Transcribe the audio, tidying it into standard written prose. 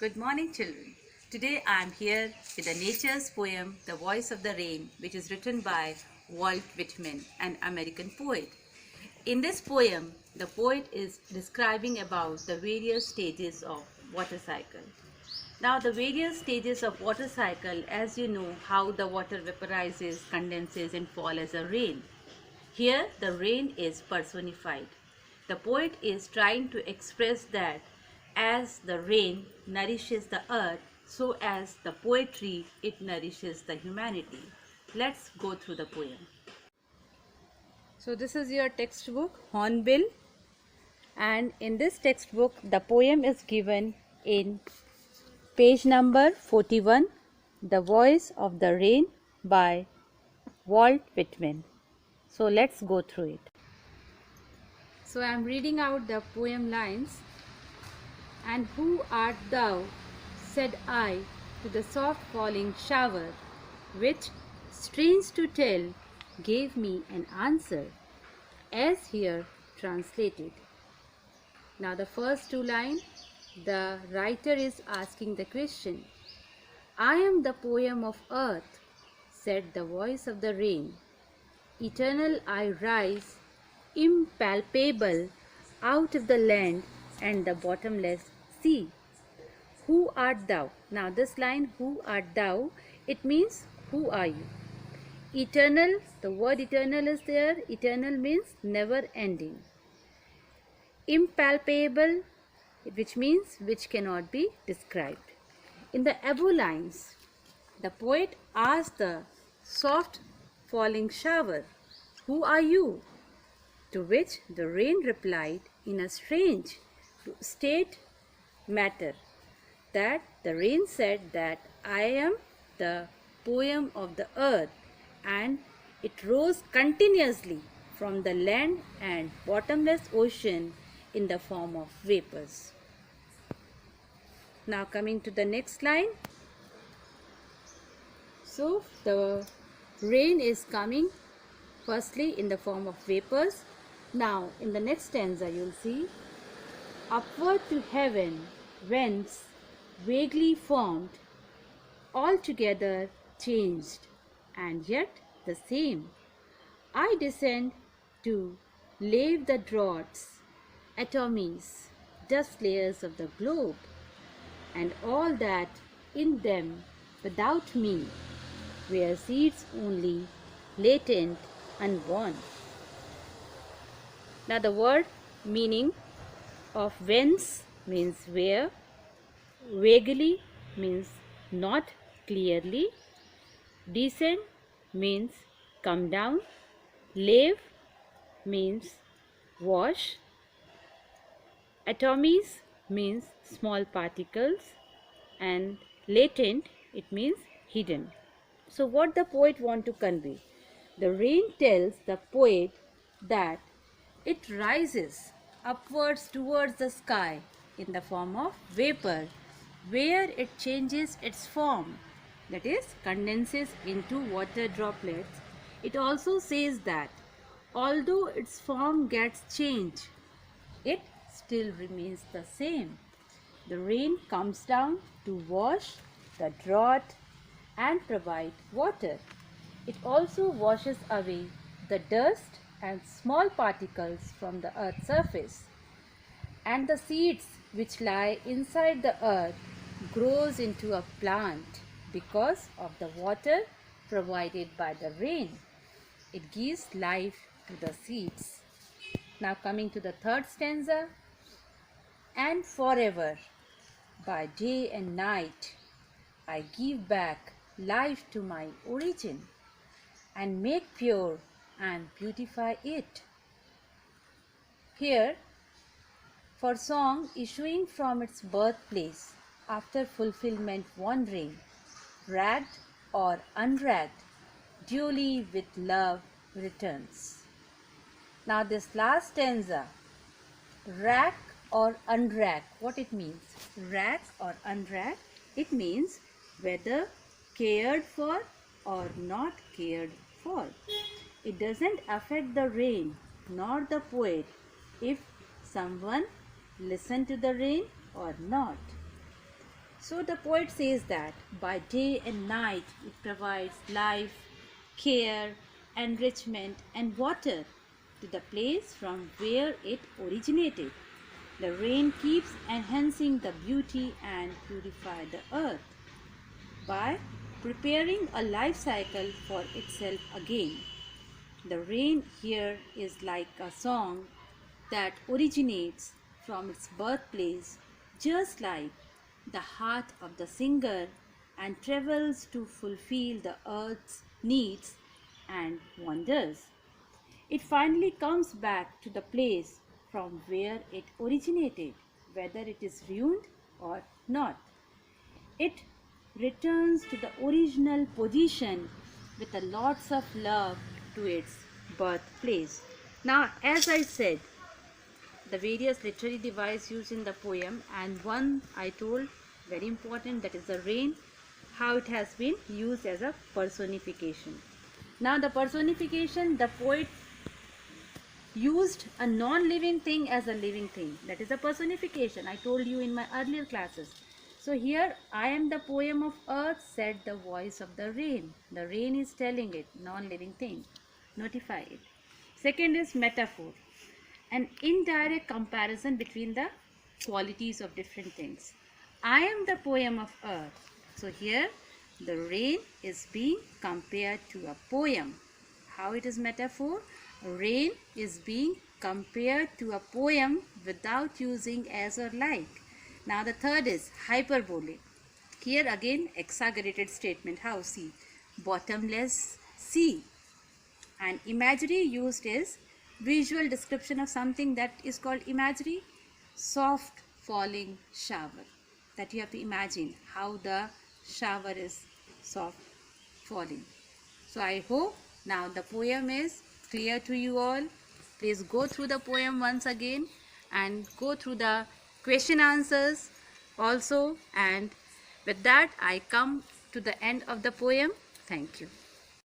Good morning, children. Today I am here with a nature's poem, The Voice of the Rain, which is written by Walt Whitman, an American poet. In this poem, the poet is describing about the various stages of water cycle. Now, the various stages of water cycle, as you know, how the water vaporizes, condenses, and falls as a rain. Here, the rain is personified. The poet is trying to express that as the rain nourishes the earth, so as the poetry, it nourishes the humanity. Let's go through the poem. So, this is your textbook, Hornbill, and in this textbook, the poem is given in page number 41, The Voice of the Rain by Walt Whitman. So, let's go through it. So I am reading out the poem lines. And who art thou, said I, to the soft falling shower, which, strange to tell, gave me an answer, as here translated. Now the first two lines, the writer is asking the question. I am the poem of earth, said the voice of the rain. Eternal I rise, impalpable, out of the land and the bottomless sea. Who art thou? Now this line, who art thou, it means who are you? Eternal, the word eternal is there. Eternal means never ending. Impalpable, which means which cannot be described. In the above lines, the poet asked the soft falling shower, who are you? To which the rain replied in a strange state matter, that the rain said that I am the poem of the earth, and it rose continuously from the land and bottomless ocean in the form of vapors. Now coming to the next line. So the rain is coming firstly in the form of vapors. Now in the next stanza you'll see, upward to heaven, whence vaguely formed, altogether changed, and yet the same. I descend to lave the draughts, atomies, dust layers of the globe, and all that in them without me were seeds only, latent, unborn. Now the word meaning of whence means where, vaguely means not clearly, descend means come down, lave means wash, atomies means small particles, and latent, it means hidden. So what the poet want to convey? The rain tells the poet that it rises upwards towards the sky in the form of vapor, where it changes its form, that is, condenses into water droplets. It also says that although its form gets changed, it still remains the same. The rain comes down to wash the drought and provide water. It also washes away the dust and small particles from the earth's surface. And the seeds which lie inside the earth grows into a plant because of the water provided by the rain. It gives life to the seeds. Now coming to the third stanza. And forever, by day and night, I give back life to my origin and make pure and beautify it. Here, for song issuing from its birthplace after fulfillment wandering, ragged or unragged, duly with love returns. Now this last stanza, rag or unrag, what it means? Rag or unrag, it means whether cared for or not cared for. It doesn't affect the rain nor the poet if someone listen to the rain or not. So the poet says that by day and night it provides life, care, enrichment, and water to the place from where it originated. The rain keeps enhancing the beauty and purify the earth by preparing a life cycle for itself again. The rain here is like a song that originates from its birthplace, just like the heart of the singer, and travels to fulfill the earth's needs and wonders. It finally comes back to the place from where it originated, whether it is ruined or not. It returns to the original position with a lots of love to its birthplace. Now, as I said, the various literary devices used in the poem, and one I told very important, that is the rain, how it has been used as a personification. Now the personification, the poet used a non-living thing as a living thing. That is a personification. I told you in my earlier classes. So here, I am the poem of earth, said the voice of the rain. The rain is telling it, non-living thing. Notify it. Second is metaphor. An indirect comparison between the qualities of different things. I am the poem of earth. So here, the rain is being compared to a poem. How it is metaphor? Rain is being compared to a poem without using as or like. Now the third is hyperbole. Here again exaggerated statement. How? See, bottomless sea. And imagery used is visual description of something that is called imagery. Soft falling shower. That you have to imagine how the shower is soft falling. So I hope now the poem is clear to you all. Please go through the poem once again and go through the question answers also. And with that, I come to the end of the poem. Thank you.